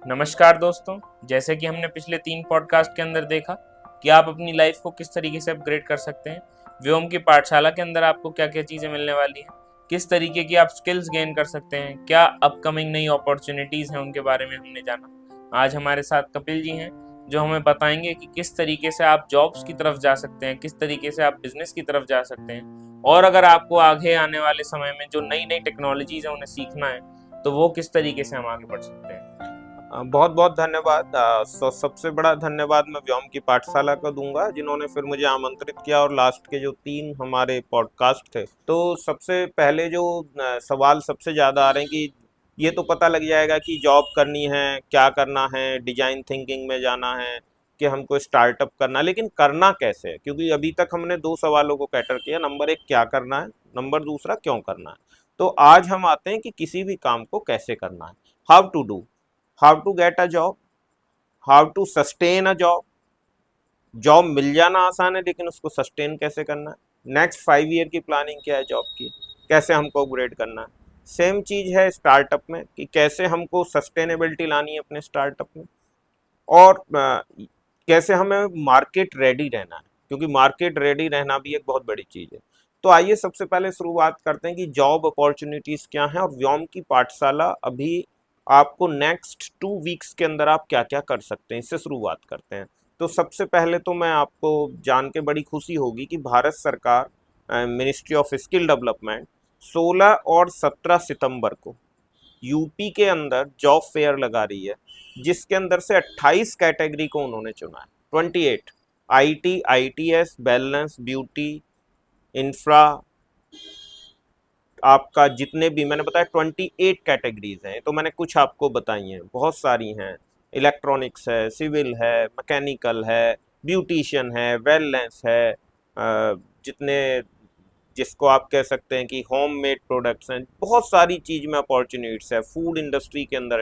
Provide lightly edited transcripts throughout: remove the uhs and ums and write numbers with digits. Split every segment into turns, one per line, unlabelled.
नमस्कार दोस्तों, जैसे कि हमने पिछले 3 पॉडकास्ट के अंदर देखा कि आप अपनी लाइफ को किस तरीके से अपग्रेड कर सकते हैं। व्योम की पाठशाला के अंदर आपको क्या-क्या चीज़ें मिलने वाली हैं, किस तरीके की आप स्किल्स गेन कर सकते हैं, क्या अपकमिंग नई अपॉर्चुनिटीज़ हैं उनके बारे में हमने जाना। आज हमारे साथ कपिल जी हैं, जो हमें बताएंगे कि किस तरीके से आप जॉब्स की तरफ जा सकते हैं, किस तरीके से आप बिज़नेस की तरफ जा सकते हैं और अगर आपको आगे आने वाले समय में जो नई-नई टेक्नोलॉजीज़ हैं उन्हें सीखना है, तो वो किस तरीके से हम आगे बढ़ सकते हैं।
बहुत बहुत धन्यवाद। सबसे बड़ा धन्यवाद मैं व्योम की पाठशाला को दूंगा, जिन्होंने फिर मुझे आमंत्रित किया और लास्ट के जो 3 हमारे पॉडकास्ट थे, तो सबसे पहले जो सवाल सबसे ज़्यादा आ रहे हैं कि ये तो पता लग जाएगा कि जॉब करनी है, क्या करना है, डिजाइन थिंकिंग में जाना है कि हमको स्टार्टअप करना है, लेकिन करना कैसे है? क्योंकि अभी तक हमने 2 सवालों को कैटर किया। नंबर 1 क्या करना है, नंबर दूसरा क्यों करना है। तो आज हम आते हैं कि किसी भी काम को कैसे करना है। How to do, how to get a job, how to sustain a job. Job मिल जाना आसान है, लेकिन उसको सस्टेन कैसे करना है। नेक्स्ट 5 ईयर की प्लानिंग क्या है जॉब की, कैसे हमको अपग्रेड करना है। सेम चीज है स्टार्टअप में कि कैसे हमको सस्टेनेबिलिटी लानी है अपने स्टार्टअप में, और कैसे हमें मार्केट रेडी रहना है, क्योंकि मार्केट रेडी रहना भी एक बहुत बड़ी चीज है। तो आइए सबसे पहले शुरुआत करते हैं कि जॉब अपॉर्चुनिटीज क्या हैं, और व्योम की पाठशाला अभी आपको नेक्स्ट 2 वीक्स के अंदर आप क्या क्या कर सकते हैं, इससे शुरुआत करते हैं। तो सबसे पहले तो मैं आपको जान के बड़ी खुशी होगी कि भारत सरकार मिनिस्ट्री ऑफ स्किल डेवलपमेंट 16 और 17 सितंबर को यूपी के अंदर जॉब फेयर लगा रही है, जिसके अंदर से 28 कैटेगरी को उन्होंने चुना है। 28 IT, ITS, wellness, beauty, infra, आपका जितने भी मैंने बताया 28 कैटेगरीज हैं, तो मैंने कुछ आपको बताई हैं, बहुत सारी हैं। इलेक्ट्रॉनिक्स है, सिविल है, मैकेनिकल है, ब्यूटिशियन है, वेलनेस है, जितने जिसको आप कह सकते हैं कि होम मेड प्रोडक्ट्स हैं, बहुत सारी चीज में अपॉर्चुनिटीज है। फूड इंडस्ट्री के अंदर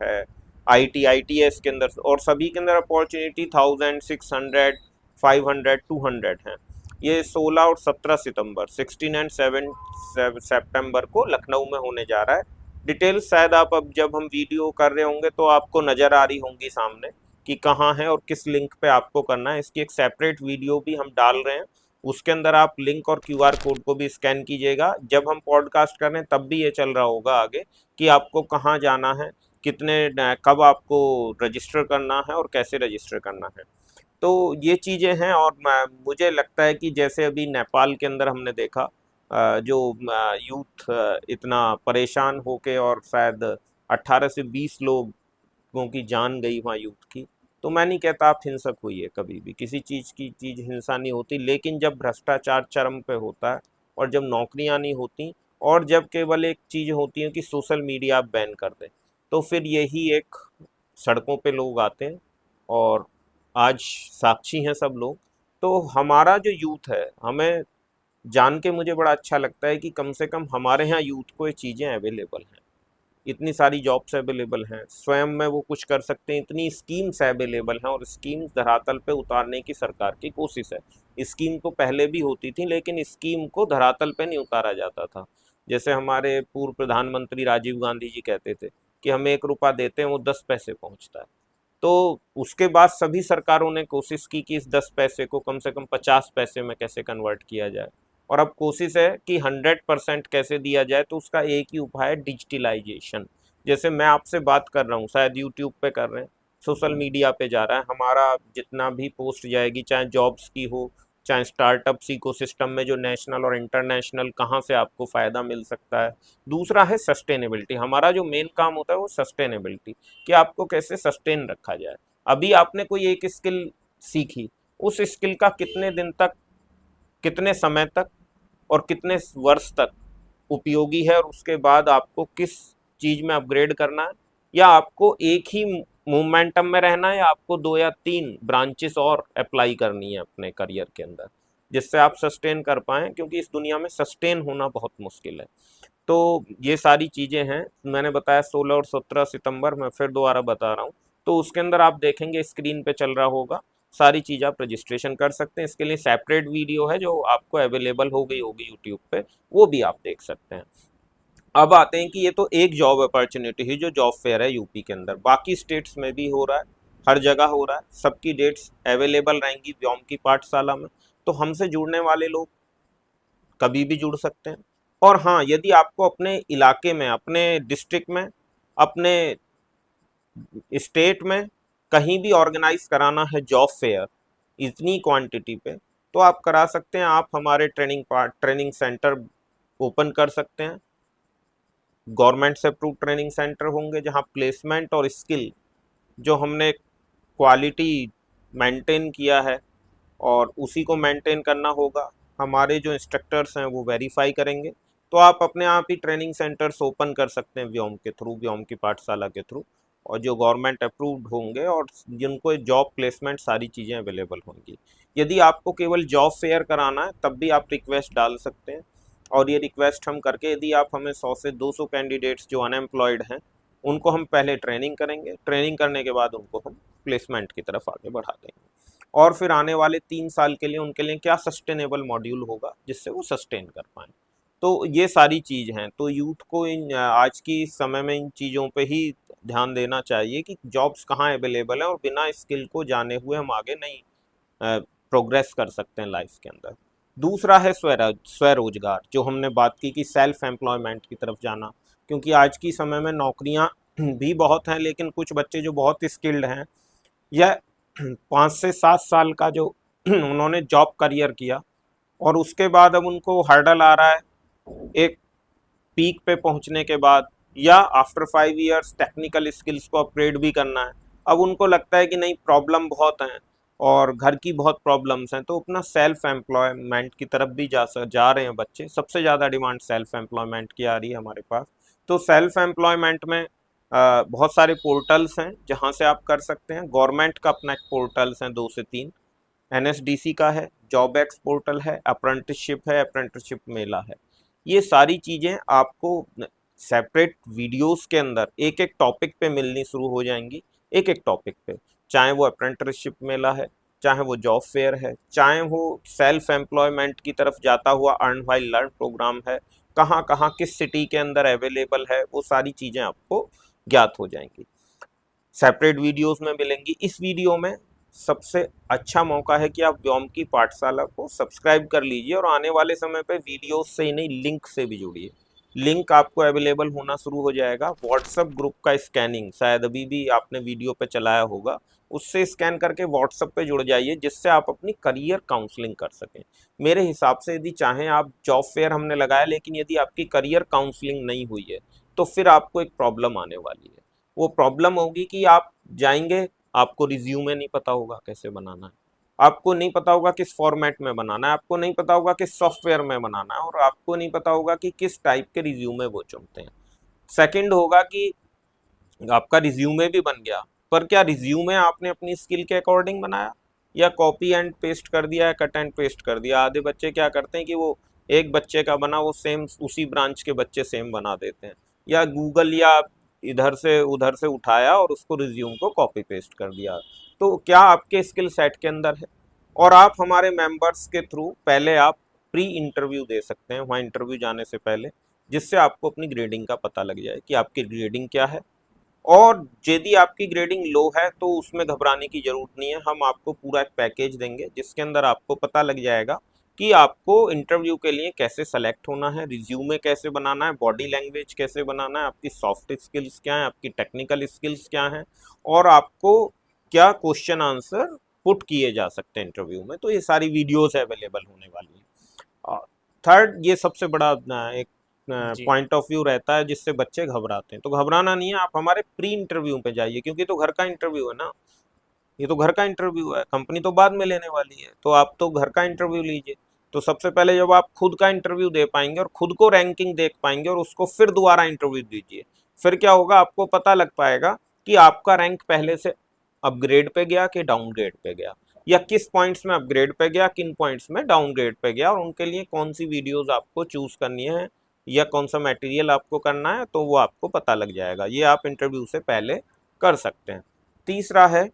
है, आईटी, आईटीएस के अंदर, और सभी के अंदर अपॉर्चुनिटी 1000, 600, 500, 200 है। ये 16 और 17 सितंबर, 16 एंड 7 सितंबर को लखनऊ में होने जा रहा है। डिटेल्स शायद आप अब जब हम वीडियो कर रहे होंगे तो आपको नज़र आ रही होंगी सामने कि कहाँ है और किस लिंक पे आपको करना है। इसकी एक सेपरेट वीडियो भी हम डाल रहे हैं, उसके अंदर आप लिंक और क्यूआर कोड को भी स्कैन कीजिएगा। जब हम पॉडकास्ट कर रहे हैं तब भी ये चल रहा होगा आगे कि आपको कहाँ जाना है, कितने कब आपको रजिस्टर करना है और कैसे रजिस्टर करना है। तो ये चीज़ें हैं। और मुझे लगता है कि जैसे अभी नेपाल के अंदर हमने देखा जो यूथ इतना परेशान होके, और शायद 18 से 20 लोगों की जान गई वहाँ यूथ की। तो मैं नहीं कहता आप हिंसक हुई कभी भी, किसी चीज़ की चीज़ हिंसा नहीं होती, लेकिन जब भ्रष्टाचार चरम पे होता है और जब नौकरियां नहीं होती और जब केवल एक चीज़ होती है कि सोशल मीडिया आप बैन कर दें, तो फिर यही एक सड़कों पे लोग आते हैं, और आज साक्षी हैं सब लोग। तो हमारा जो यूथ है, हमें जान के मुझे बड़ा अच्छा लगता है कि कम से कम हमारे यहाँ यूथ को ये चीज़ें अवेलेबल हैं, इतनी सारी जॉब्स अवेलेबल हैं, स्वयं में वो कुछ कर सकते हैं, इतनी स्कीम्स अवेलेबल हैं, और स्कीम्स धरातल पे उतारने की सरकार की कोशिश है। स्कीम तो पहले भी होती थी, लेकिन स्कीम को धरातल पे नहीं उतारा जाता था। जैसे हमारे पूर्व प्रधानमंत्री राजीव गांधी जी कहते थे कि हम 1 रुपया देते हैं, वो 10 पैसे पहुंचता है। तो उसके बाद सभी सरकारों ने कोशिश की कि इस 10 पैसे को कम से कम 50 पैसे में कैसे कन्वर्ट किया जाए, और अब कोशिश है कि 100% कैसे दिया जाए। तो उसका एक ही उपाय है, डिजिटलाइजेशन। जैसे मैं आपसे बात कर रहा हूँ, शायद यूट्यूब पे कर रहे हैं, सोशल मीडिया पे जा रहा है, हमारा जितना भी पोस्ट जाएगी, चाहे जॉब्स की हो, चाहे स्टार्टअप्स इकोसिस्टम में जो नेशनल और इंटरनेशनल कहाँ से आपको फ़ायदा मिल सकता है। दूसरा है सस्टेनेबिलिटी। हमारा जो मेन काम होता है वो सस्टेनेबिलिटी, कि आपको कैसे सस्टेन रखा जाए। अभी आपने कोई एक स्किल सीखी, उस स्किल का कितने दिन तक, कितने समय तक और कितने वर्ष तक उपयोगी है, और उसके बाद आपको किस चीज़ में अपग्रेड करना है, या आपको एक ही मोमेंटम में रहना है, या आपको 2 या 3 ब्रांचेस और अप्लाई करनी है अपने करियर के अंदर, जिससे आप सस्टेन कर पाएँ, क्योंकि इस दुनिया में सस्टेन होना बहुत मुश्किल है। तो ये सारी चीज़ें हैं, मैंने बताया 16 और 17 सितंबर, मैं फिर दोबारा बता रहा हूँ। तो उसके अंदर आप देखेंगे स्क्रीन पे चल रहा होगा, सारी चीज़ आप रजिस्ट्रेशन कर सकते हैं। इसके लिए सेपरेट वीडियो है जो आपको अवेलेबल हो गई होगी यूट्यूब पे, वो भी आप देख सकते हैं। अब आते हैं कि ये तो एक जॉब अपॉर्चुनिटी है जो जॉब फेयर है यूपी के अंदर, बाकी स्टेट्स में भी हो रहा है, हर जगह हो रहा है, सबकी डेट्स अवेलेबल रहेंगी व्योम की पाठशाला में। तो हमसे जुड़ने वाले लोग कभी भी जुड़ सकते हैं। और हाँ, यदि आपको अपने इलाके में, अपने डिस्ट्रिक्ट में, अपने स्टेट में कहीं भी ऑर्गेनाइज कराना है जॉब फेयर इतनी क्वांटिटी पे, तो आप करा सकते हैं। आप हमारे ट्रेनिंग सेंटर ओपन कर सकते हैं। गवर्नमेंट से अप्रूव ट्रेनिंग सेंटर होंगे जहां प्लेसमेंट और स्किल जो हमने क्वालिटी मेंटेन किया है और उसी को मेंटेन करना होगा। हमारे जो इंस्ट्रक्टर्स हैं वो वेरीफाई करेंगे। तो आप अपने आप ही ट्रेनिंग सेंटर्स ओपन कर सकते हैं व्योम के थ्रू, व्योम की पाठशाला के थ्रू, और जो गवर्नमेंट अप्रूव्ड होंगे और जिनको जॉब प्लेसमेंट सारी चीज़ें अवेलेबल होंगी। यदि आपको केवल जॉब फेयर कराना है तब भी आप रिक्वेस्ट डाल सकते हैं, और ये रिक्वेस्ट हम करके यदि आप हमें 100 से 200 कैंडिडेट्स जो अनएम्प्लॉयड हैं उनको हम पहले ट्रेनिंग करेंगे, ट्रेनिंग करने के बाद उनको हम प्लेसमेंट की तरफ आगे बढ़ा देंगे। और फिर आने वाले 3 साल के लिए उनके लिए क्या सस्टेनेबल मॉड्यूल होगा जिससे वो सस्टेन कर पाएँ। तो ये सारी चीज़ हैं। तो यूथ को इन आज की समय में इन चीज़ों पे ही ध्यान देना चाहिए कि जॉब्स कहाँ अवेलेबल हैं, और बिना स्किल को जाने हुए हम आगे नहीं प्रोग्रेस कर सकते हैं लाइफ के अंदर। दूसरा है स्वरोजगार, जो हमने बात की कि सेल्फ एम्प्लॉयमेंट की तरफ जाना, क्योंकि आज की समय में नौकरियां भी बहुत हैं, लेकिन कुछ बच्चे जो बहुत स्किल्ड हैं या 5 से 7 साल का जो उन्होंने जॉब करियर किया और उसके बाद अब उनको हर्डल आ रहा है एक पीक पे पहुंचने के बाद, या आफ्टर 5 इयर्स टेक्निकल स्किल्स को अपग्रेड भी करना है। अब उनको लगता है कि नहीं, प्रॉब्लम बहुत हैं और घर की बहुत प्रॉब्लम्स हैं, तो अपना सेल्फ एम्प्लॉयमेंट की तरफ भी जा रहे हैं बच्चे। सबसे ज़्यादा डिमांड सेल्फ एम्प्लॉयमेंट की आ रही है हमारे पास। तो सेल्फ एम्प्लॉयमेंट में बहुत सारे पोर्टल्स हैं जहां से आप कर सकते हैं। गवर्नमेंट का अपना एक पोर्टल्स हैं 2 से 3, एनएसडीसी का है, जॉब एक्स पोर्टल है, अप्रेंटिसशिप है, अप्रेंटिसशिप मेला है। ये सारी चीज़ें आपको सेपरेट वीडियोस के अंदर एक एक टॉपिक पे मिलनी शुरू हो जाएंगी, एक एक टॉपिक पे, चाहे वो अप्रेंटिसशिप मेला है, चाहे वो जॉब फेयर है, चाहे वो सेल्फ एम्प्लॉयमेंट की तरफ जाता हुआ अर्न व्हाइल लर्न प्रोग्राम है, कहाँ कहाँ किस सिटी के अंदर अवेलेबल है, वो सारी चीज़ें आपको ज्ञात हो जाएंगी, सेपरेट वीडियोस में मिलेंगी। इस वीडियो में सबसे अच्छा मौका है कि आप व्योम की पाठशाला को सब्सक्राइब कर लीजिए और आने वाले समय पे वीडियोस से ही नहीं, लिंक से भी जुड़िए। लिंक आपको अवेलेबल होना शुरू हो जाएगा। व्हाट्सएप ग्रुप का स्कैनिंग शायद अभी भी आपने वीडियो पे चलाया होगा, उससे स्कैन करके व्हाट्सएप पे जुड़ जाइए, जिससे आप अपनी करियर काउंसलिंग कर सकें। मेरे हिसाब से यदि चाहें आप, जॉब फेयर हमने लगाया, लेकिन यदि आपकी करियर काउंसलिंग नहीं हुई है तो फिर आपको एक प्रॉब्लम आने वाली है। वो प्रॉब्लम होगी कि आप जाएंगे, आपको रिज्यूमे नहीं पता होगा कैसे बनाना है, आपको नहीं पता होगा किस फॉर्मेट में बनाना है, आपको नहीं पता होगा किस सॉफ्टवेयर में बनाना है, और आपको नहीं पता होगा कि किस टाइप के रिज्यूमे वो चुनते हैं। सेकंड होगा कि आपका रिज्यूमे भी बन गया, पर क्या रिज्यूमे आपने अपनी स्किल के अकॉर्डिंग बनाया, या कॉपी एंड पेस्ट कर दिया, या कट एंड पेस्ट कर दिया। आधे बच्चे क्या करते हैं कि वो एक बच्चे का बना वो सेम उसी ब्रांच के बच्चे सेम बना देते हैं, या गूगल या इधर से उधर से उठाया और उसको रिज्यूम को कॉपी पेस्ट कर दिया। तो क्या आपके स्किल सेट के अंदर है? और आप हमारे मेंबर्स के थ्रू पहले आप प्री इंटरव्यू दे सकते हैं वहाँ इंटरव्यू जाने से पहले, जिससे आपको अपनी ग्रेडिंग का पता लग जाए कि आपकी ग्रेडिंग क्या है। और यदि आपकी ग्रेडिंग लो है तो उसमें घबराने की जरूरत नहीं है। हम आपको पूरा एक पैकेज देंगे जिसके अंदर आपको पता लग जाएगा कि आपको इंटरव्यू के लिए कैसे सेलेक्ट होना है, रिज्यूमे कैसे बनाना है, बॉडी लैंग्वेज कैसे बनाना है, आपकी सॉफ्ट स्किल्स क्या हैं, आपकी टेक्निकल स्किल्स क्या हैं, और आपको क्या क्वेश्चन आंसर पुट किए जा सकते हैं इंटरव्यू में। तो ये सारी वीडियोस अवेलेबल होने वाली है। थर्ड, ये सबसे बड़ा एक
जी।
पॉइंट ऑफ व्यू रहता है जिससे बच्चे घबराते हैं। तो घबराना नहीं है, आप हमारे प्री इंटरव्यू पे जाइए, क्योंकि तो घर का इंटरव्यू है ना, ये तो घर का इंटरव्यू है, कंपनी तो बाद में लेने वाली है, तो आप तो घर का इंटरव्यू लीजिए। तो सबसे पहले जब आप खुद का इंटरव्यू दे पाएंगे और खुद को रैंकिंग देख पाएंगे और उसको फिर दोबारा इंटरव्यू दीजिए, फिर क्या होगा, आपको पता लग पाएगा कि आपका रैंक पहले से अपग्रेड पे गया कि डाउनग्रेड पे गया, या किस पॉइंट्स में अपग्रेड पे गया, किन पॉइंट्स में डाउनग्रेड पे गया, और उनके लिए कौन सी वीडियोस आपको चूज करनी है या कौन सा मटेरियल आपको करना है, तो वो आपको पता लग जाएगा। ये आप इंटरव्यू से पहले कर सकते हैं। तीसरा है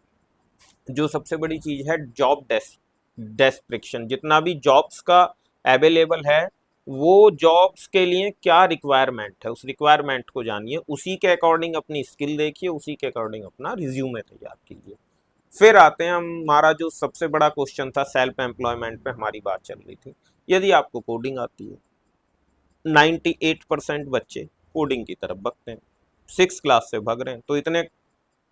जो सबसे बड़ी चीज है जॉब डेस्क्रिप्शन, जितना भी जॉब्स का अवेलेबल है वो जॉब्स के लिए क्या रिक्वायरमेंट है, उस रिक्वायरमेंट को जानिए, उसी के अकॉर्डिंग अपनी स्किल देखिए, उसी के अकॉर्डिंग अपना रिज्यूमे तैयार कीजिए। फिर आते हैं हमारा जो सबसे बड़ा क्वेश्चन था, सेल्फ एम्प्लॉयमेंट पे हमारी बात चल रही थी। यदि आपको कोडिंग आती है, 98% बच्चे कोडिंग की तरफ भगते हैं, 6 क्लास से भग रहे हैं, तो इतने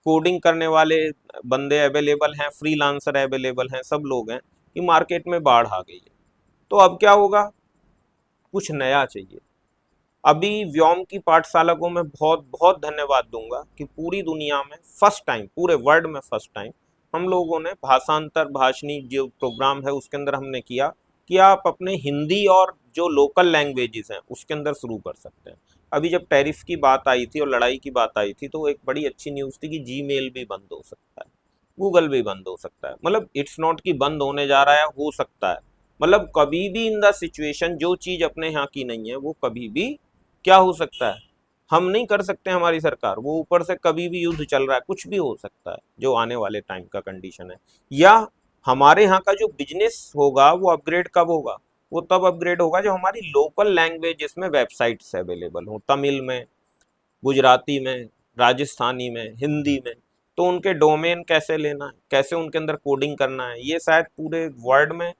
कोडिंग करने वाले बंदे अवेलेबल हैं, फ्रीलांसर अवेलेबल हैं, सब लोग हैं कि मार्केट में बाढ़ आ गई है। तो अब क्या होगा, कुछ नया चाहिए। अभी व्योम की पाठशाला को मैं बहुत बहुत धन्यवाद दूंगा कि पूरी दुनिया में फर्स्ट टाइम, पूरे वर्ल्ड में फर्स्ट टाइम हम लोगों ने भाषांतर भाषणी जो प्रोग्राम है उसके अंदर हमने किया कि आप अपने हिंदी और जो लोकल लैंग्वेजेस हैं उसके अंदर शुरू कर सकते हैं। अभी जब टैरिफ की बात आई थी और लड़ाई की बात आई थी तो एक बड़ी अच्छी न्यूज़ थी कि जीमेल भी बंद हो सकता है, गूगल भी बंद हो सकता है। मतलब इट्स नॉट कि बंद होने जा रहा है, हो सकता है। मतलब कभी भी इन द सिचुएशन जो चीज़ अपने यहाँ की नहीं है वो कभी भी क्या हो सकता है, हम नहीं कर सकते, हमारी सरकार, वो ऊपर से कभी भी युद्ध चल रहा है, कुछ भी हो सकता है जो आने वाले टाइम का कंडीशन है। या हमारे यहाँ का जो बिजनेस होगा वो अपग्रेड कब होगा, वो तब अपग्रेड होगा जब हमारी लोकल लैंग्वेजेस में वेबसाइट्स अवेलेबल हो, तमिल में, गुजराती में, राजस्थानी में, हिंदी में। तो उनके डोमेन कैसे लेना है, कैसे उनके अंदर कोडिंग करना है, ये शायद पूरे वर्ल्ड में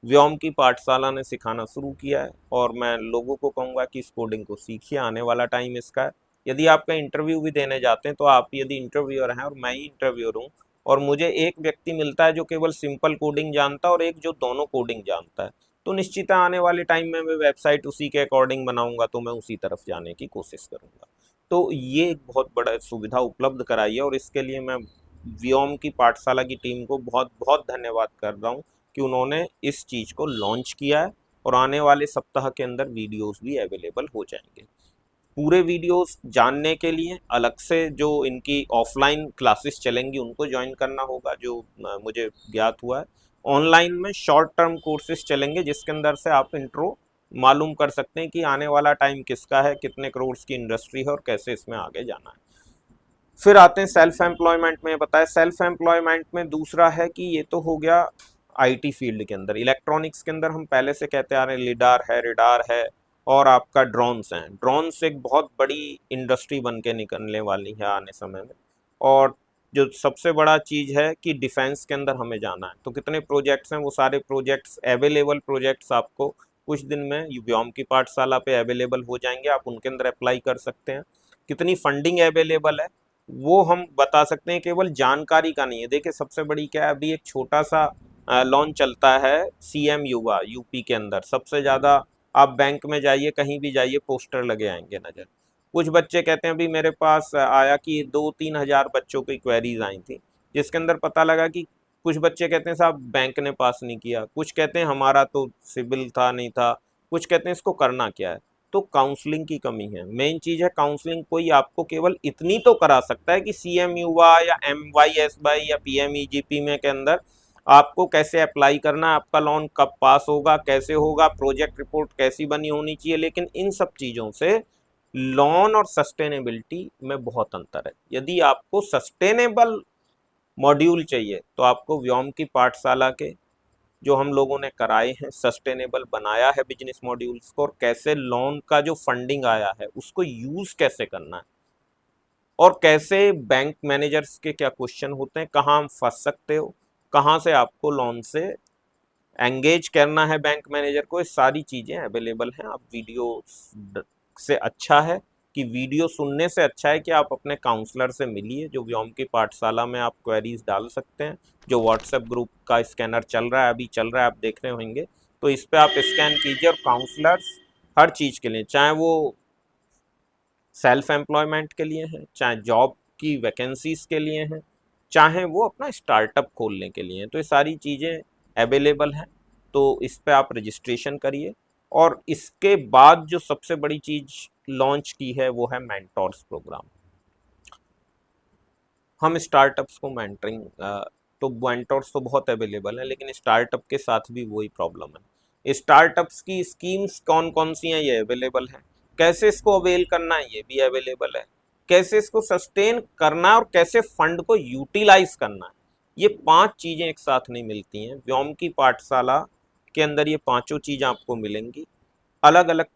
व्योम की पाठशाला ने सिखाना शुरू किया है। और मैं लोगों को कहूँगा कि इस कोडिंग को सीखिए, आने वाला टाइम इसका है। यदि आपका इंटरव्यू भी देने जाते हैं तो आप यदि इंटरव्यूअर हैं और मैं ही इंटरव्यूअर हूँ और मुझे एक व्यक्ति मिलता है जो केवल सिंपल कोडिंग जानता है और एक जो दोनों कोडिंग जानता है, तो निश्चित आने वाले टाइम में मैं वेबसाइट उसी के अकॉर्डिंग बनाऊंगा, तो मैं उसी तरफ जाने की कोशिश करूंगा। तो ये एक बहुत बड़ा सुविधा उपलब्ध कराई है और इसके लिए मैं व्योम की पाठशाला की टीम को बहुत बहुत धन्यवाद कर रहा हूँ कि उन्होंने इस चीज़ को लॉन्च किया है। और आने वाले सप्ताह के अंदर वीडियोस भी अवेलेबल हो जाएंगे। पूरे वीडियोस जानने के लिए अलग से जो इनकी ऑफलाइन क्लासेस चलेंगी उनको ज्वाइन करना होगा, जो मुझे ज्ञात हुआ है। ऑनलाइन में शॉर्ट टर्म कोर्सेज चलेंगे जिसके अंदर से आप इंट्रो मालूम कर सकते हैं कि आने वाला टाइम किसका है, कितने करोड़ की इंडस्ट्री है और कैसे इसमें आगे जाना है। फिर आते हैं सेल्फ एम्प्लॉयमेंट में। बताया सेल्फ एम्प्लॉयमेंट में दूसरा है कि ये तो हो गया आईटी फील्ड के अंदर। इलेक्ट्रॉनिक्स के अंदर हम पहले से कहते आ रहे हैं लिडार है, रिडार है और आपका ड्रोन्स हैं। ड्रोन्स एक बहुत बड़ी इंडस्ट्री बन के निकलने वाली है आने समय में। और जो सबसे बड़ा चीज़ है कि डिफेंस के अंदर हमें जाना है, तो कितने प्रोजेक्ट्स हैं, वो सारे प्रोजेक्ट्स अवेलेबल प्रोजेक्ट्स आपको कुछ दिन में व्योम की पाठशाला पे अवेलेबल हो जाएंगे, आप उनके अंदर अप्लाई कर सकते हैं। कितनी फंडिंग अवेलेबल है वो हम बता सकते हैं, केवल जानकारी का नहीं है। देखिए सबसे बड़ी क्या है, अभी एक छोटा सा लॉन्च चलता है सीएम युवा, यूपी के अंदर सबसे ज़्यादा। आप बैंक में जाइए, कहीं भी जाइए, पोस्टर लगे आएंगे नज़र। कुछ बच्चे कहते हैं, अभी मेरे पास आया कि 2-3 हज़ार बच्चों की क्वेरीज आई थी जिसके अंदर पता लगा कि कुछ बच्चे कहते हैं साहब बैंक ने पास नहीं किया, कुछ कहते हैं हमारा तो सिविल था नहीं था, कुछ कहते हैं इसको करना क्या है। तो काउंसलिंग की कमी है, मेन चीज़ है काउंसलिंग। कोई आपको केवल इतनी तो करा सकता है कि सीएम युवा या MYSY या PMEGP में के अंदर आपको कैसे अप्लाई करना है, आपका लोन कब पास होगा, कैसे होगा, प्रोजेक्ट रिपोर्ट कैसी बनी होनी चाहिए। लेकिन इन सब चीज़ों से लोन और सस्टेनेबिलिटी में बहुत अंतर है। यदि आपको सस्टेनेबल मॉड्यूल चाहिए तो आपको व्योम की पाठशाला के जो हम लोगों ने कराए हैं, सस्टेनेबल बनाया है बिजनेस मॉड्यूल्स को, और कैसे लोन का जो फंडिंग आया है उसको यूज़ कैसे करना है और कैसे बैंक मैनेजर्स के क्या क्वेश्चन होते हैं, कहाँ हम फंस सकते हो, कहाँ से आपको लोन से एंगेज करना है बैंक मैनेजर को, ये सारी चीज़ें अवेलेबल हैं। आप वीडियो से अच्छा है कि वीडियो सुनने से अच्छा है कि आप अपने काउंसलर से मिलिए। जो व्योम की पाठशाला में आप क्वेरीज डाल सकते हैं, जो व्हाट्सएप ग्रुप का स्कैनर चल रहा है, अभी चल रहा है, आप देख रहे होंगे, तो इस पर आप स्कैन कीजिए। और काउंसलर्स हर चीज़ के लिए, चाहे वो सेल्फ एम्प्लॉयमेंट के लिए हैं, चाहे जॉब की वैकेंसीज के लिए हैं, चाहे वो अपना स्टार्टअप खोलने के लिए हैं, तो ये सारी चीज़ें अवेलेबल हैं। तो इस पे आप रजिस्ट्रेशन करिए। और इसके बाद जो सबसे बड़ी चीज़ लॉन्च की है वो है मेंटोर्स प्रोग्राम। हम स्टार्टअप्स को मेंटरिंग, तो मेंटोर्स तो बहुत अवेलेबल है लेकिन स्टार्टअप के साथ भी वही प्रॉब्लम है। स्टार्टअप्स की स्कीम्स कौन कौन सी हैं ये अवेलेबल है, कैसे इसको अवेल करना है ये भी अवेलेबल है, कैसे इसको सस्टेन करना है और कैसे फंड को यूटिलाइज करना है ये 5 चीज़ें एक साथ नहीं मिलती हैं। व्योम की पाठशाला के अंदर ये पांचों चीज़ आपको मिलेंगी। अलग अलग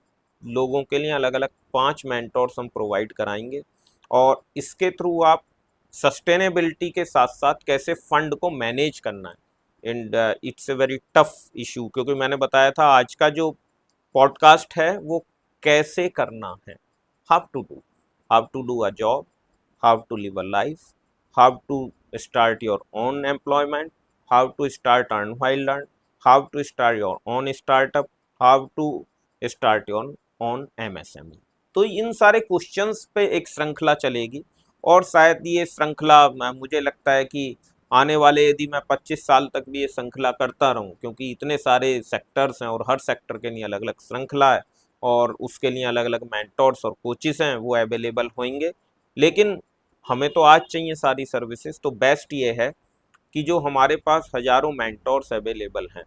लोगों के लिए अलग अलग 5 मेंटोर्स हम प्रोवाइड कराएंगे, और इसके थ्रू आप सस्टेनेबिलिटी के साथ साथ कैसे फंड को मैनेज करना है। And it's a very tough issue, क्योंकि मैंने बताया था आज का जो पॉडकास्ट है वो कैसे करना है। How to do a job, how to live a life, how to start your own employment, how to start earn while learn, how to start your own startup, how to start your own MSME। तो इन सारे questions पे एक श्रृंखला चलेगी, और शायद ये श्रृंखला मुझे लगता है कि आने वाले, यदि मैं 25 साल तक भी ये श्रृंखला करता रहूं, क्योंकि इतने सारे सेक्टर्स हैं और हर सेक्टर के लिए अलग अलग श्रृंखला है और उसके लिए अलग अलग मेंटोर्स और कोचेस हैं, वो अवेलेबल होंगे। लेकिन हमें तो आज चाहिए सारी सर्विसेज, तो बेस्ट ये है कि जो हमारे पास हजारों मेंटोर्स अवेलेबल हैं,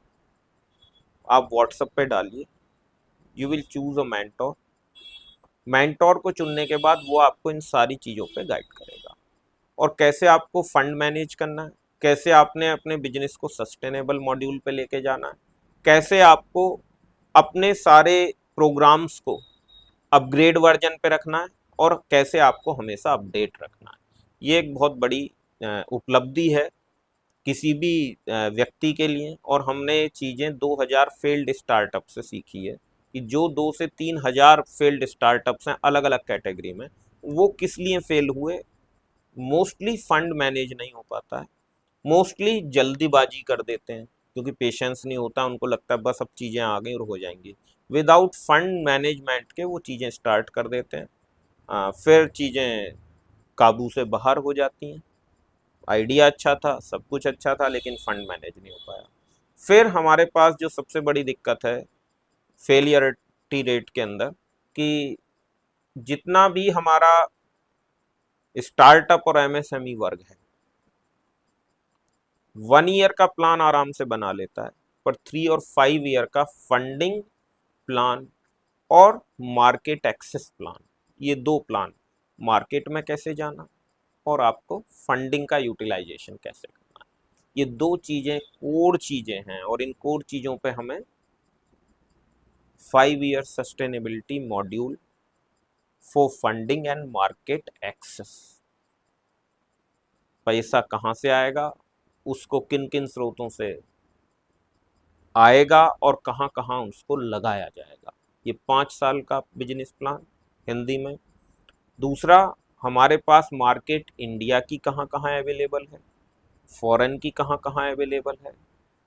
आप व्हाट्सएप पे डालिए, you will choose a mentor. Mentor को चुनने के बाद वो आपको इन सारी चीज़ों पे गाइड करेगा, और कैसे आपको फंड मैनेज करना है, कैसे आपने अपने बिजनेस को सस्टेनेबल मॉड्यूल पे लेके जाना है, कैसे आपको अपने सारे प्रोग्राम्स को अपग्रेड वर्जन पे रखना है, और कैसे आपको हमेशा अपडेट रखना है। ये एक बहुत बड़ी उपलब्धि है किसी भी व्यक्ति के लिए, और हमने ये चीज़ें 2000 फेल्ड स्टार्टअप से सीखी है कि जो 2 से 3000 फेल्ड स्टार्टअप्स हैं अलग अलग कैटेगरी में, वो किस लिए फेल हुए। मोस्टली फंड मैनेज नहीं हो पाता है, मोस्टली जल्दीबाजी कर देते हैं, क्योंकि पेशेंस नहीं होता, उनको लगता है बस अब चीज़ें आ गई और हो जाएंगी। विदाउट फंड मैनेजमेंट के वो चीज़ें स्टार्ट कर देते हैं, फिर चीज़ें काबू से बाहर हो जाती हैं। आइडिया अच्छा था, सब कुछ अच्छा था, लेकिन फंड मैनेज नहीं हो पाया। फिर हमारे पास जो सबसे बड़ी दिक्कत है फेलियरिटी रेट के अंदर, कि जितना भी हमारा स्टार्टअप और एमएसएमई वर्ग है 1 ईयर का प्लान आराम से बना लेता है, पर 3 और 5 ईयर का फंडिंग प्लान और मार्केट एक्सेस प्लान, ये 2 प्लान, मार्केट में कैसे जाना और आपको फंडिंग का यूटिलाइजेशन कैसे करना है, ये 2 चीज़ें कोर चीज़ें हैं, और इन कोर चीज़ों पे हमें 5 year sustainability module for funding and market access, पैसा कहाँ से आएगा, उसको किन किन स्रोतों से आएगा, और कहाँ कहाँ उसको लगाया जाएगा, ये 5 साल का बिजनेस प्लान हिंदी में। दूसरा, हमारे पास मार्केट इंडिया की कहाँ कहाँ अवेलेबल है, फॉरेन की कहाँ कहाँ अवेलेबल है,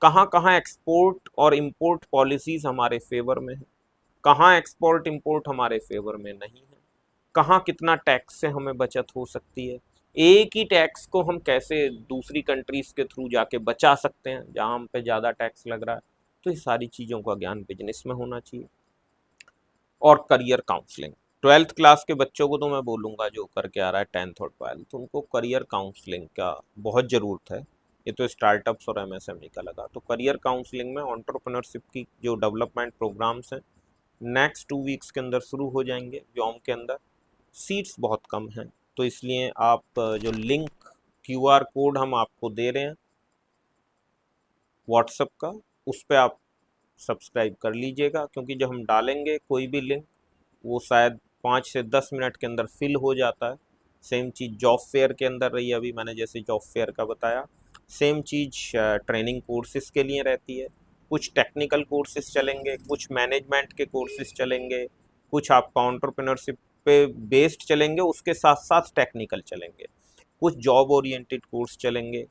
कहाँ कहाँ एक्सपोर्ट और इंपोर्ट पॉलिसीज़ हमारे फेवर में है, कहाँ एक्सपोर्ट इंपोर्ट हमारे फेवर में नहीं है, कहाँ कितना टैक्स से हमें बचत हो सकती है, एक ही टैक्स को हम कैसे दूसरी कंट्रीज के थ्रू जाके बचा सकते हैं जहाँ हम पे ज़्यादा टैक्स लग रहा है। तो ये सारी चीज़ों का ज्ञान बिजनेस में होना चाहिए। और करियर काउंसलिंग, 12th क्लास के बच्चों को तो मैं बोलूँगा जो करके आ रहा है 10th और 12th, तो उनको करियर काउंसलिंग का बहुत ज़रूरत है। ये तो स्टार्टअप्स और एमएसएमई का लगा, तो करियर काउंसलिंग में एंटरप्रेन्योरशिप की जो डेवलपमेंट प्रोग्राम्स हैं नेक्स्ट 2 वीक्स के अंदर शुरू हो जाएंगे व्योम के अंदर। सीट्स बहुत कम हैं, तो इसलिए आप जो लिंक क्यूआर कोड हम आपको दे रहे हैं व्हाट्सएप का, उस पर आप सब्सक्राइब कर लीजिएगा, क्योंकि जब हम डालेंगे कोई भी लिंक वो शायद 5 से 10 मिनट के अंदर फिल हो जाता है। सेम चीज़ जॉब फेयर के अंदर रही, अभी मैंने जैसे जॉब फेयर का बताया, सेम चीज़ ट्रेनिंग कोर्सेज के लिए रहती है। कुछ टेक्निकल कोर्सेज चलेंगे, कुछ मैनेजमेंट के कोर्सेज चलेंगे, कुछ आपका एंटरप्रेन्योरशिप पे बेस्ड चलेंगे, उसके साथ साथ टेक्निकल चलेंगे, कुछ जॉब ओरिएंटेड कोर्स चलेंगे,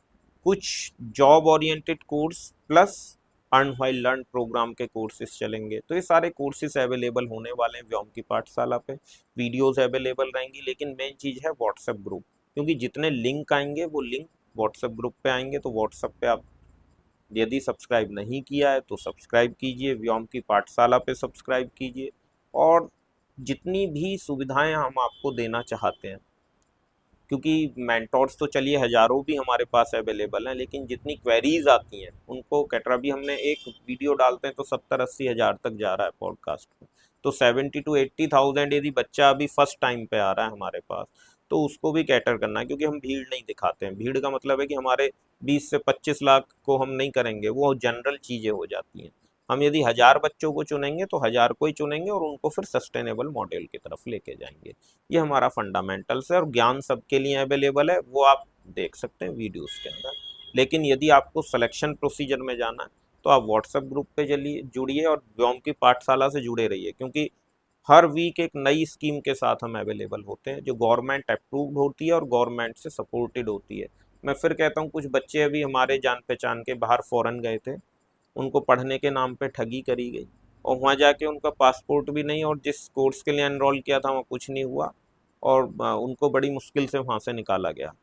कुछ job oriented course plus earn while learn programme के कोर्सेज चलेंगे। तो ये सारे कोर्सेज अवेलेबल होने वाले हैं व्योम की पाठशाला पे, वीडियोस अवेलेबल रहेंगी, लेकिन मेन चीज़ है व्हाट्सएप ग्रुप, क्योंकि जितने लिंक आएंगे वो लिंक व्हाट्सएप ग्रुप पे आएंगे। तो व्हाट्सएप पे आप यदि सब्सक्राइब नहीं किया है तो सब्सक्राइब कीजिए, व्योम की पाठशाला पे सब्सक्राइब कीजिए, और जितनी भी सुविधाएं हम आपको देना चाहते हैं, क्योंकि मेंटोर्स तो चलिए हज़ारों भी हमारे पास अवेलेबल हैं, लेकिन जितनी क्वेरीज आती हैं उनको कैटरा भी, हमने एक वीडियो डालते हैं तो 70-80 हज़ार तक जा रहा है पॉडकास्ट में, तो 70 to 80 थाउजेंड यदि बच्चा अभी फर्स्ट टाइम पे आ रहा है हमारे पास, तो उसको भी कैटर करना है, क्योंकि हम भीड़ नहीं दिखाते हैं। भीड़ का मतलब है कि हमारे 20 से 25 लाख को हम नहीं करेंगे, वो जनरल चीज़ें हो जाती हैं। हम यदि 1000 बच्चों को चुनेंगे तो 1000 को ही चुनेंगे और उनको फिर सस्टेनेबल मॉडल की तरफ लेके जाएंगे। ये हमारा फंडामेंटल्स है और ज्ञान सबके लिए अवेलेबल है, वो आप देख सकते हैं वीडियोस के अंदर। लेकिन यदि आपको सिलेक्शन प्रोसीजर में जाना है तो आप व्हाट्सएप ग्रुप पे चलिए, जुड़िए और व्योम की पाठशाला से जुड़े रहिए, क्योंकि हर वीक एक नई स्कीम के साथ हम अवेलेबल होते हैं जो गवर्नमेंट अप्रूव्ड होती है और गवर्नमेंट से सपोर्टेड होती है। मैं फिर कहता हूँ, कुछ बच्चे अभी हमारे जान पहचान के बाहर फॉरेन गए थे, उनको पढ़ने के नाम पे ठगी करी गई और वहाँ जाके उनका पासपोर्ट भी नहीं और जिस कोर्स के लिए एनरोल किया था वहाँ कुछ नहीं हुआ और उनको बड़ी मुश्किल से वहाँ से निकाला गया।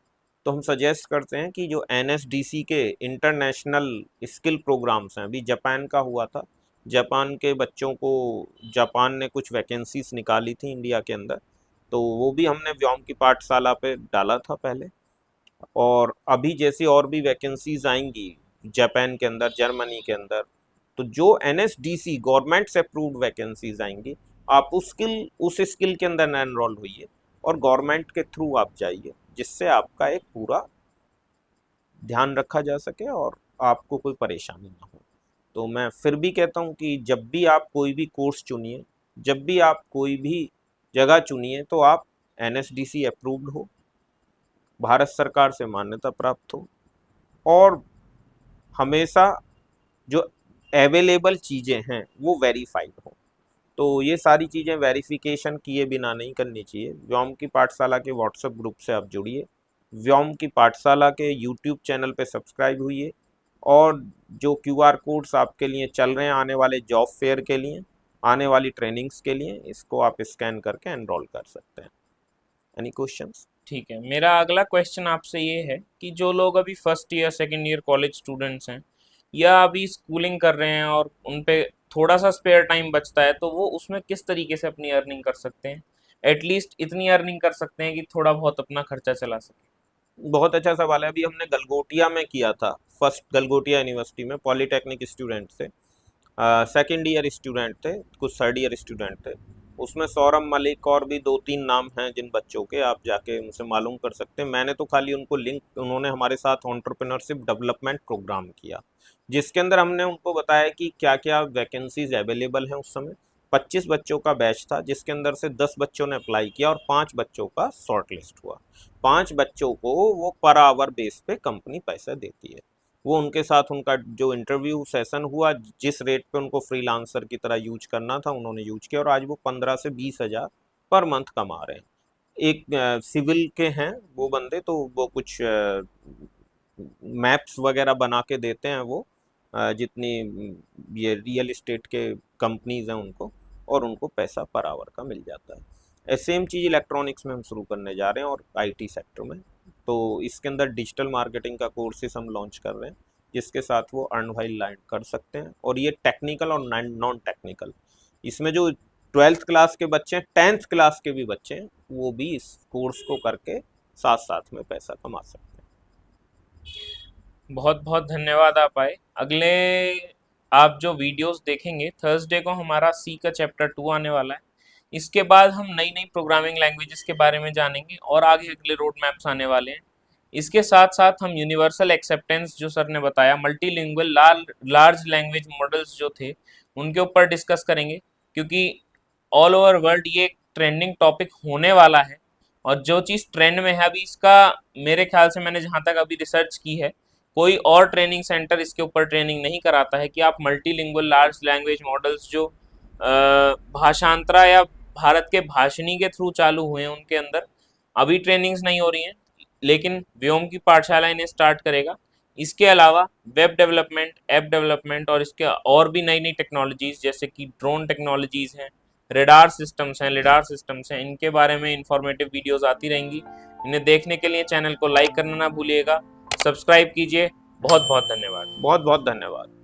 तो हम सजेस्ट करते हैं कि जो एनएसडीसी के इंटरनेशनल स्किल प्रोग्राम्स हैं, अभी जापान का हुआ था, जापान के बच्चों को जापान ने कुछ वैकेंसीज निकाली थी इंडिया के अंदर, तो वो भी हमने व्योम की पाठशाला पे डाला था पहले। और अभी जैसी और भी वैकेंसीज आएंगी जापान के अंदर, जर्मनी के अंदर, तो जो एनएसडीसी गवर्नमेंट से अप्रूव्ड वैकेंसीज आएंगी, आप उस स्किल के अंदर एनरोल होइए और गवर्नमेंट के थ्रू आप जाइए, जिससे आपका एक पूरा ध्यान रखा जा सके और आपको कोई परेशानी ना हो। तो मैं फिर भी कहता हूँ कि जब भी आप कोई भी कोर्स चुनिए, जब भी आप कोई भी जगह चुनिए, तो आप एनएसडीसी अप्रूव्ड हो, भारत सरकार से मान्यता प्राप्त हो और हमेशा जो अवेलेबल चीज़ें हैं वो वेरीफाइड हो। तो ये सारी चीज़ें वेरिफिकेशन किए बिना नहीं करनी चाहिए। व्योम की पाठशाला के व्हाट्सएप ग्रुप से आप जुड़िए, व्योम की पाठशाला के यूट्यूब चैनल पे सब्सक्राइब हुइए और जो क्यूआर कोड्स आपके लिए चल रहे हैं आने वाले जॉब फेयर के लिए, आने वाली ट्रेनिंग्स के लिए, इसको आप स्कैन करके एनरोल कर सकते हैं। Any questions?
ठीक है, मेरा अगला क्वेश्चन आपसे ये है कि जो लोग अभी first year second year college students हैं या अभी स्कूलिंग कर रहे हैं और उन पे थोड़ा सा स्पेयर टाइम बचता है, तो वो उसमें किस तरीके से अपनी अर्निंग कर सकते हैं? एटलीस्ट इतनी अर्निंग कर सकते हैं कि थोड़ा बहुत अपना खर्चा चला सके।
बहुत अच्छा सवाल है। अभी हमने गलगोटिया में किया था, फर्स्ट गलगोटिया यूनिवर्सिटी में पॉलीटेक्निक स्टूडेंट थे, सेकेंड ईयर स्टूडेंट थे, कुछ थर्ड ईयर स्टूडेंट थे। उसमें सौरभ मलिक और भी 2-3 नाम हैं जिन बच्चों के, आप जाके उनसे मालूम कर सकते हैं। मैंने तो खाली उनको लिंक, उन्होंने हमारे साथ एंटरप्रेन्योरशिप डेवलपमेंट प्रोग्राम किया, जिसके अंदर हमने उनको बताया कि क्या क्या वैकेंसीज अवेलेबल हैं। उस समय 25 बच्चों का बैच था, जिसके अंदर से 10 बच्चों ने अप्लाई किया और 5 बच्चों का शॉर्ट लिस्ट हुआ। 5 बच्चों को वो पर आवर बेस पे कंपनी पैसा देती है। वो उनके साथ उनका जो इंटरव्यू सेशन हुआ, जिस रेट पे उनको फ्रीलांसर की तरह यूज करना था उन्होंने यूज किया और आज वो 15 से 20 हज़ार पर मंथ कमा रहे हैं। एक सिविल के हैं वो बंदे, तो वो कुछ मैप्स वगैरह बना के देते हैं वो, जितनी ये रियल इस्टेट के कंपनीज हैं उनको, और उनको पैसा पर आवर का मिल जाता है। सेम चीज़ इलेक्ट्रॉनिक्स में हम शुरू करने जा रहे हैं और आईटी सेक्टर में। तो इसके अंदर डिजिटल मार्केटिंग का कोर्सेस हम लॉन्च कर रहे हैं, जिसके साथ वो अर्न व्हाइल लर्न कर सकते हैं। और ये टेक्निकल और नॉन टेक्निकल, इसमें जो 12th क्लास के बच्चे हैं, 10th क्लास के भी बच्चे हैं, वो भी इस कोर्स को करके साथ साथ में पैसा कमा सकते हैं।
बहुत बहुत धन्यवाद आप आए। अगले आप जो वीडियोस देखेंगे, थर्सडे को हमारा सी का चैप्टर 2 आने वाला है। इसके बाद हम नई नई प्रोग्रामिंग लैंग्वेजेस के बारे में जानेंगे और आगे अगले रोड मैप्स आने वाले हैं। इसके साथ साथ हम यूनिवर्सल एक्सेप्टेंस जो सर ने बताया, मल्टीलिंगुअल लार्ज लैंग्वेज मॉडल्स जो थे उनके ऊपर डिस्कस करेंगे, क्योंकि ऑल ओवर वर्ल्ड ये एक ट्रेंडिंग टॉपिक होने वाला है। और जो चीज़ ट्रेंड में है अभी, इसका मेरे ख्याल से मैंने जहाँ तक अभी रिसर्च की है, कोई और ट्रेनिंग सेंटर इसके ऊपर ट्रेनिंग नहीं कराता है कि आप मल्टीलिंगुअल लार्ज लैंग्वेज मॉडल्स जो भाषांतरा या भारत के भाषणी के थ्रू चालू हुए हैं उनके अंदर अभी ट्रेनिंग्स नहीं हो रही हैं, लेकिन व्योम की पाठशाला इन्हें स्टार्ट करेगा। इसके अलावा वेब डेवलपमेंट, ऐप डेवलपमेंट और इसके और भी नई नई टेक्नोलॉजीज़ जैसे कि ड्रोन टेक्नोलॉजीज़ हैं, रेडार सिस्टम्स हैं, लिडार सिस्टम्स हैं, इनके बारे में इंफॉर्मेटिव वीडियोस आती रहेंगी। इन्हें देखने के लिए चैनल को लाइक करना ना भूलिएगा, सब्सक्राइब कीजिए। बहुत बहुत धन्यवाद।
बहुत बहुत धन्यवाद।